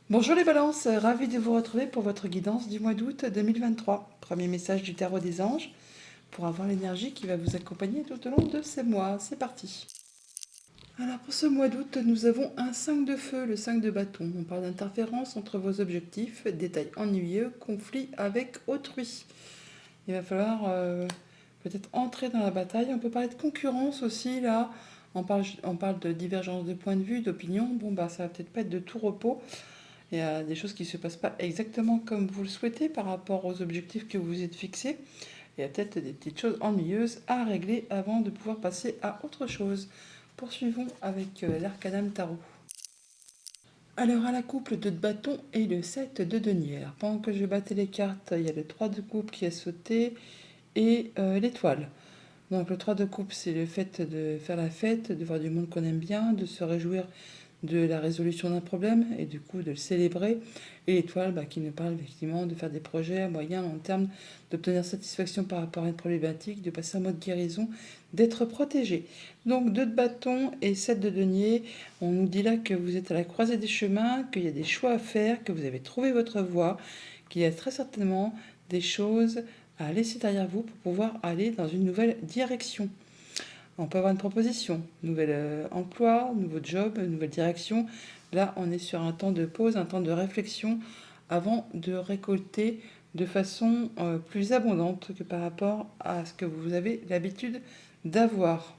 Bonjour les balances, ravi de vous retrouver pour votre guidance du mois d'août 2023. Premier message du tarot des anges pour avoir l'énergie qui va vous accompagner tout au long de ces mois. C'est parti. Alors pour ce mois d'août, nous avons un 5 de feu, le 5 de bâton. On parle d'interférence entre vos objectifs, détails ennuyeux, conflit avec autrui. Il va falloir peut-être entrer dans la bataille. On peut parler de concurrence aussi là. On parle de divergence de point de vue, d'opinion. Bon bah ça va peut-être pas être de tout repos. Il y a des choses qui ne se passent pas exactement comme vous le souhaitez par rapport aux objectifs que vous vous êtes fixés. Il y a peut-être des petites choses ennuyeuses à régler avant de pouvoir passer à autre chose. Poursuivons avec l'arcanum tarot. Alors à la couple de bâtons et le 7 de denier. Alors, pendant que je battais les cartes, il y a le 3 de coupe qui a sauté et l'étoile. Donc le 3 de coupe, c'est le fait de faire la fête, de voir du monde qu'on aime bien, de se réjouir de la résolution d'un problème et du coup de le célébrer. Et l'étoile qui nous parle effectivement de faire des projets à moyen, long terme, d'obtenir satisfaction par rapport à une problématique, de passer en mode guérison, d'être protégé. Donc 2 de bâton et 7 de denier, on nous dit là que vous êtes à la croisée des chemins, qu'il y a des choix à faire, que vous avez trouvé votre voie, qu'il y a très certainement des choses à laisser derrière vous pour pouvoir aller dans une nouvelle direction. On peut avoir une proposition, nouvel emploi, nouveau job, nouvelle direction. Là, on est sur un temps de pause, un temps de réflexion avant de récolter de façon plus abondante que par rapport à ce que vous avez l'habitude d'avoir.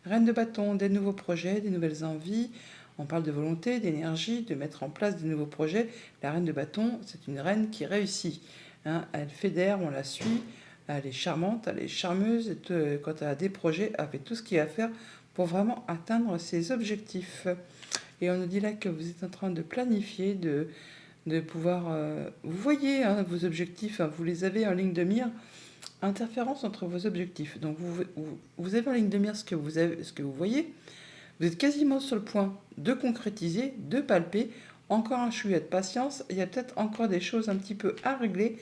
Reine de bâton, des nouveaux projets, des nouvelles envies. On parle de volonté, d'énergie, de mettre en place de nouveaux projets. La reine de bâton, c'est une reine qui réussit. Hein, elle fédère, on la suit. Elle est charmante, elle est charmeuse. Et quand elle a des projets, elle fait tout ce qu'il y a à faire pour vraiment atteindre ses objectifs. Et on nous dit là que vous êtes en train de planifier, de pouvoir... vous voyez vos objectifs, vous les avez en ligne de mire. Interférence entre vos objectifs. Donc vous avez en ligne de mire ce que vous voyez. Vous êtes quasiment sur le point de concrétiser, de palper. Encore un chouïa de patience. Il y a peut-être encore des choses un petit peu à régler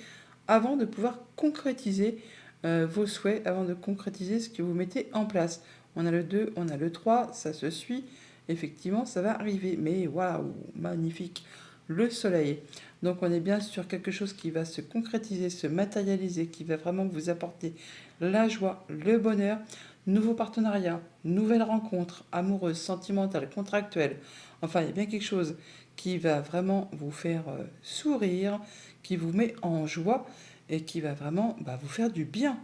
avant de pouvoir concrétiser vos souhaits, avant de concrétiser ce que vous mettez en place. On a le 2, on a le 3, ça se suit. Effectivement, ça va arriver. Mais waouh, magnifique. Le soleil. Donc on est bien sur quelque chose qui va se concrétiser, se matérialiser, qui va vraiment vous apporter la joie, le bonheur. Nouveau partenariat, nouvelle rencontre amoureuse, sentimentale, contractuelle. Enfin, il y a bien quelque chose qui va vraiment vous faire sourire, qui vous met en joie et qui va vraiment vous faire du bien.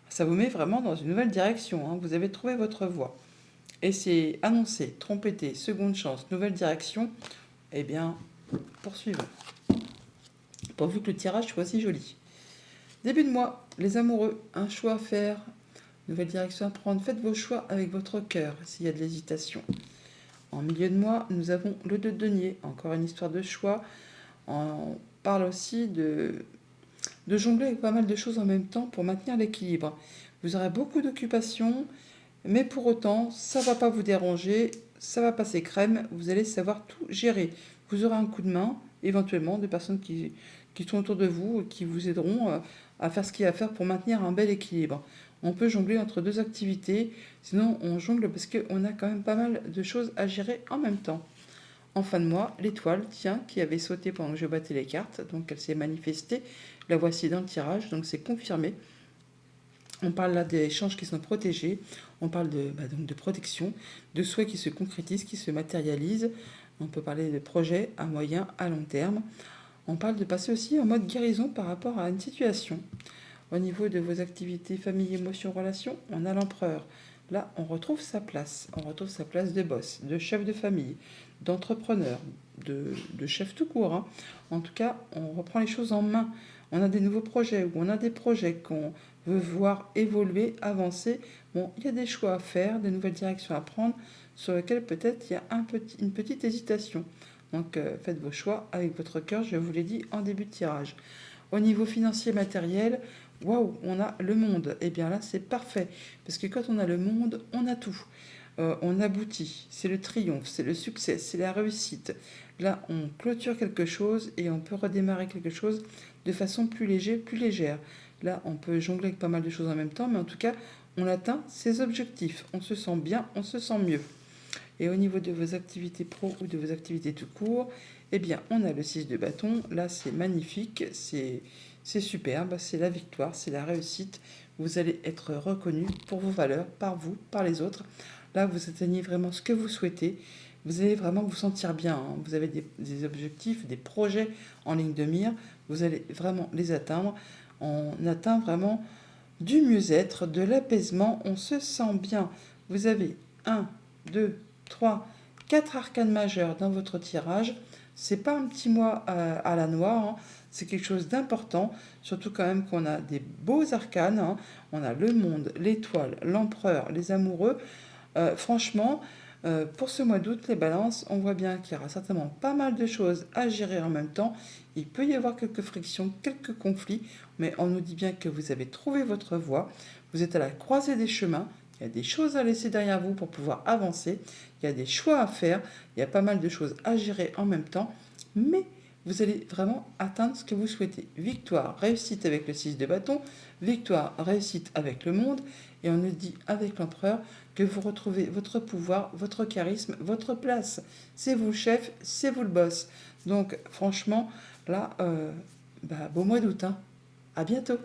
Ça vous met vraiment dans une nouvelle direction. Hein. Vous avez trouvé votre voie. Et c'est annoncé, trompetté, seconde chance, nouvelle direction. Eh bien, poursuivons. Pourvu que le tirage soit si joli. Début de mois, les amoureux, un choix à faire, nouvelle direction à prendre. Faites vos choix avec votre cœur s'il y a de l'hésitation. En milieu de mois, nous avons le 2 de denier, encore une histoire de choix. On parle aussi de jongler avec pas mal de choses en même temps pour maintenir l'équilibre. Vous aurez beaucoup d'occupations, mais pour autant, ça ne va pas vous déranger, ça va passer crème, vous allez savoir tout gérer. Vous aurez un coup de main, éventuellement, de personnes qui sont autour de vous et qui vous aideront à faire ce qu'il y a à faire pour maintenir un bel équilibre. On peut jongler entre deux activités, sinon on jongle parce qu'on a quand même pas mal de choses à gérer en même temps. En fin de mois, l'étoile, tiens, qui avait sauté pendant que je battais les cartes, donc elle s'est manifestée. La voici dans le tirage, donc c'est confirmé. On parle là des échanges qui sont protégés, on parle donc de protection, de souhaits qui se concrétisent, qui se matérialisent. On peut parler de projets à moyen, à long terme. On parle de passer aussi en mode guérison par rapport à une situation. Au niveau de vos activités famille, émotions, relations, on a l'empereur. Là, on retrouve sa place. On retrouve sa place de boss, de chef de famille, d'entrepreneur, de chef tout court. Hein. En tout cas, on reprend les choses en main. On a des nouveaux projets ou on a des projets qu'on veut voir évoluer, avancer. Bon, il y a des choix à faire, des nouvelles directions à prendre sur lesquelles peut-être il y a une petite hésitation. Donc faites vos choix avec votre cœur, je vous l'ai dit en début de tirage. Au niveau financier matériel, waouh, on a le monde. Et bien là, c'est parfait. Parce que quand on a le monde, on a tout. On aboutit. C'est le triomphe, c'est le succès, c'est la réussite. Là, on clôture quelque chose et on peut redémarrer quelque chose de façon plus légère. Là, on peut jongler avec pas mal de choses en même temps, mais en tout cas, on atteint ses objectifs. On se sent bien, on se sent mieux. Et au niveau de vos activités pro ou de vos activités tout court, Eh bien, on a le 6 de bâton. Là, c'est magnifique, c'est superbe, c'est la victoire, c'est la réussite. Vous allez être reconnu pour vos valeurs, par vous, par les autres. Là, vous atteignez vraiment ce que vous souhaitez. Vous allez vraiment vous sentir bien, hein. Vous avez des objectifs, des projets en ligne de mire. Vous allez vraiment les atteindre. On atteint vraiment du mieux-être, de l'apaisement. On se sent bien. Vous avez 1, 2, 3, 4 arcanes majeures dans votre tirage. C'est pas un petit mois à la noix, hein. C'est quelque chose d'important, surtout quand même qu'on a des beaux arcanes, hein. On a le monde, l'étoile, l'empereur, les amoureux. Franchement, pour ce mois d'août, les balances, on voit bien qu'il y aura certainement pas mal de choses à gérer en même temps. Il peut y avoir quelques frictions, quelques conflits, mais on nous dit bien que vous avez trouvé votre voie. Vous êtes à la croisée des chemins. Il y a des choses à laisser derrière vous pour pouvoir avancer. Il y a des choix à faire. Il y a pas mal de choses à gérer en même temps. Mais vous allez vraiment atteindre ce que vous souhaitez. Victoire, réussite avec le 6 de bâton. Victoire, réussite avec le monde. Et on nous dit avec l'empereur que vous retrouvez votre pouvoir, votre charisme, votre place. C'est vous le chef, c'est vous le boss. Donc franchement, là, beau mois d'août, hein. À bientôt.